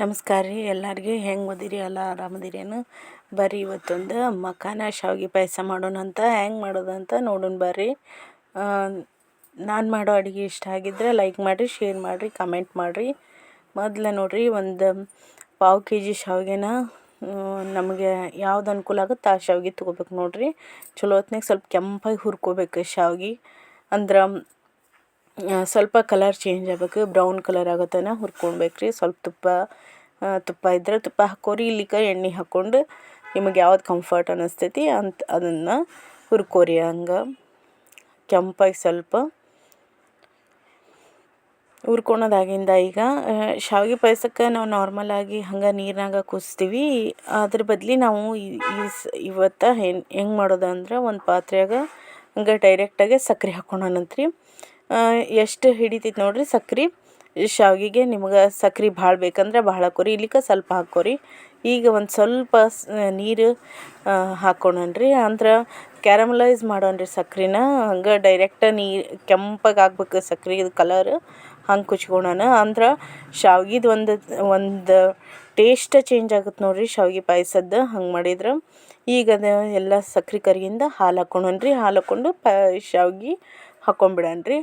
ನಮಸ್ಕಾರ ರೀ ಎಲ್ಲರಿಗೆ. ಹೆಂಗೆ ಓದಿರಿ ಎಲ್ಲ ಆರಾಮದಿರೇನು? ಬರ್ರಿ ಇವತ್ತೊಂದು ಮಖಾನ ಶಾವಿಗೆ ಪಾಯಸ ಮಾಡೋಣ ಅಂತ. ಹೆಂಗೆ ಮಾಡೋದಂತ ನೋಡೋಣ ಬರ್ರಿ. ನಾನು ಮಾಡೋ ಅಡುಗೆ ಇಷ್ಟ ಆಗಿದ್ರೆ ಲೈಕ್ ಮಾಡಿರಿ, ಶೇರ್ ಮಾಡಿರಿ, ಕಮೆಂಟ್ ಮಾಡಿರಿ. ಮೊದಲು ನೋಡಿರಿ, ಒಂದು ಪಾವು ಕೆಜಿ ಶಾವಿಗೆನ ನಮಗೆ ಯಾವ್ದು ಅನುಕೂಲ ಆಗುತ್ತೆ ಆ ಶಾವಿಗೆ ತೊಗೋಬೇಕು ನೋಡಿರಿ. ಚಲೋ ಹೊತ್ನಾಗ ಸ್ವಲ್ಪ ಕೆಂಪಾಗಿ ಹುರ್ಕೋಬೇಕು ಶಾವಿಗೆ. ಅಂದ್ರೆ ಸ್ವಲ್ಪ ಕಲರ್ ಚೇಂಜ್ ಆಗಬೇಕು, ಬ್ರೌನ್ ಕಲರ್ ಆಗೋತನ ಹುರ್ಕೊಳ್ಬೇಕು ರೀ. ಸ್ವಲ್ಪ ತುಪ್ಪ ಇದ್ದರೆ ತುಪ್ಪ ಹಾಕೋರಿ, ಇಲ್ಲಿಕ ಎಣ್ಣೆ ಹಾಕ್ಕೊಂಡು ನಿಮಗೆ ಯಾವ್ದು ಕಂಫರ್ಟ್ ಅನ್ನಿಸ್ತೈತಿ ಅಂತ ಅದನ್ನು ಹುರ್ಕೋರಿ. ಹಂಗೆ ಕೆಂಪಾಗಿ ಸ್ವಲ್ಪ ಹುರ್ಕೊಳೋದಾಗಿಂದ ಈಗ ಶಾವಿಗೆ ಪಾಯಸಕ್ಕೆ ನಾವು ನಾರ್ಮಲಾಗಿ ಹಂಗೆ ನೀರಿನಾಗ ಕುದಿಸ್ತೀವಿ. ಅದ್ರ ಬದಲಿ ನಾವು ಇವತ್ತು ಹೆಂಗೆ ಮಾಡೋದಂದ್ರೆ ಒಂದು ಪಾತ್ರೆಯಾಗ ಹಂಗೆ ಡೈರೆಕ್ಟಾಗಿ ಸಕ್ಕರೆ ಹಾಕ್ಕೊಳೋಣಂತ್ರಿ. ಎಷ್ಟು ಹಿಡಿತೈತೆ ನೋಡಿರಿ ಸಕ್ರೆ ಶಾವಿಗೆಗೆ. ನಿಮ್ಗೆ ಸಕ್ರೆ ಭಾಳ ಬೇಕಂದ್ರೆ ಭಾಳ ಹಾಕೋರಿ, ಇಲ್ಲಿಕ ಸ್ವಲ್ಪ ಹಾಕ್ಕೋರಿ. ಈಗ ಒಂದು ಸ್ವಲ್ಪ ನೀರು ಹಾಕ್ಕೊಳನ್ರಿ. ಅಂದ್ರೆ ಕ್ಯಾರಮಲೈಸ್ ಮಾಡೋಣ್ರಿ ಸಕ್ರೆನ. ಹಂಗೆ ಡೈರೆಕ್ಟ ಕೆಂಪಾಗಿ ಆಗ್ಬೇಕು ಸಕ್ರೆ ಕಲರ್, ಹಂಗೆ ಕುಚ್ಕೊಳೋಣ. ಅಂದ್ರೆ ಶಾವ್ಗಿದು ಒಂದು ಟೇಸ್ಟ್ ಚೇಂಜ್ ಆಗುತ್ತೆ ನೋಡಿರಿ ಶಾವಿಗೆ ಪಾಯಸದ್ದು ಹಂಗೆ ಮಾಡಿದ್ರೆ. ಈಗ ಅದು ಎಲ್ಲ ಸಕ್ರೆ ಕರಿಗಿಂದ ಹಾಲು ಹಾಕ್ಕೊಳನ್ರಿ. ಹಾಲು ಹಾಕ್ಕೊಂಡು ಶಾವ್ಗೆ ಹಾಕ್ಕೊಂಬಿಡನ್ರಿ.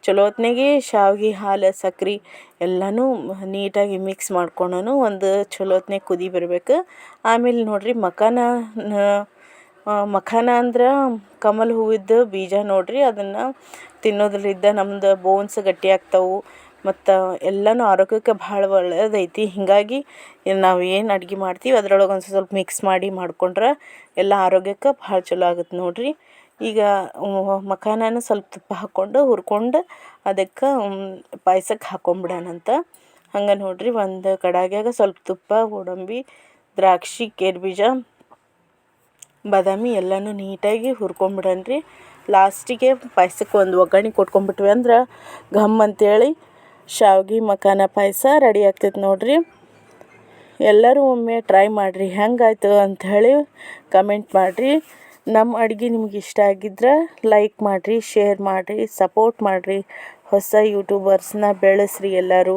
ಚಲೋ ಹೊತ್ನಾಗೆ ಶಾವ್ಗೆ, ಹಾಲು, ಸಕ್ರೆ ಎಲ್ಲನೂ ನೀಟಾಗಿ ಮಿಕ್ಸ್ ಮಾಡ್ಕೊಳೋಣ. ಒಂದು ಚಲೋ ಹೊತ್ನಾಗ ಕುದಿ ಬರಬೇಕು. ಆಮೇಲೆ ನೋಡಿರಿ ಮಖಾನ ಅಂದ್ರೆ ಕಮಲ ಹೂವಿದ್ದು ಬೀಜ ನೋಡಿರಿ. ಅದನ್ನು ತಿನ್ನೋದ್ರಿಂದ ನಮ್ದು ಬೋನ್ಸ್ ಗಟ್ಟಿ ಆಗ್ತಾವೆ ಮತ್ತು ಎಲ್ಲನೂ ಆರೋಗ್ಯಕ್ಕೆ ಭಾಳ ಒಳ್ಳೆಯದೈತಿ. ಹೀಗಾಗಿ ನಾವು ಏನು ಅಡುಗೆ ಮಾಡ್ತೀವಿ ಅದ್ರೊಳಗೆ ಒಂದು ಸ್ವಲ್ಪ ಮಿಕ್ಸ್ ಮಾಡಿ ಮಾಡ್ಕೊಂಡ್ರೆ ಎಲ್ಲ ಆರೋಗ್ಯಕ್ಕೆ ಭಾಳ ಚಲೋ ಆಗುತ್ತೆ ನೋಡಿರಿ. ಈಗ ಮಖಾನನ ಸ್ವಲ್ಪ ತುಪ್ಪ ಹಾಕ್ಕೊಂಡು ಹುರ್ಕೊಂಡು ಅದಕ್ಕೆ ಪಾಯಸಕ್ಕೆ ಹಾಕ್ಕೊಂಬಿಡೋಣಂತ. ಹಂಗೆ ನೋಡಿರಿ, ಒಂದು ಕಡಾಗ್ಯಾಗ ಸ್ವಲ್ಪ ತುಪ್ಪ, ಗೋಡಂಬಿ, ದ್ರಾಕ್ಷಿ, ಗೇರುಬೀಜ, ಬಾದಾಮಿ ಎಲ್ಲನೂ ನೀಟಾಗಿ ಹುರ್ಕೊಂಬಿಡನ್ರಿ. ಲಾಸ್ಟಿಗೆ ಪಾಯಸಕ್ಕೆ ಒಂದು ಒಗ್ಗರಣೆ ಕೊಟ್ಕೊಂಡ್ಬಿಟ್ವಿ ಅಂದ್ರೆ ಘಮ್ ಅಂತೇಳಿ ಶಾವ್ಗೆ ಮಖಾನ ಪಾಯಸ ರೆಡಿ ಆಗ್ತೈತೆ ನೋಡಿರಿ. ಎಲ್ಲರೂ ಒಮ್ಮೆ ಟ್ರೈ ಮಾಡಿರಿ, ಹೆಂಗಾಯ್ತು ಅಂಥೇಳಿ ಕಮೆಂಟ್ ಮಾಡಿರಿ. ನಮ್ಮ ಅಡುಗೆ ನಿಮ್ಗೆ ಇಷ್ಟ ಆಗಿದ್ರೆ ಲೈಕ್ ಮಾಡಿರಿ, ಶೇರ್ ಮಾಡಿರಿ, ಸಪೋರ್ಟ್ ಮಾಡಿರಿ. ಹೊಸ ಯೂಟ್ಯೂಬರ್ಸ್ನ ಬೆಳೆಸ್ರಿ ಎಲ್ಲರೂ.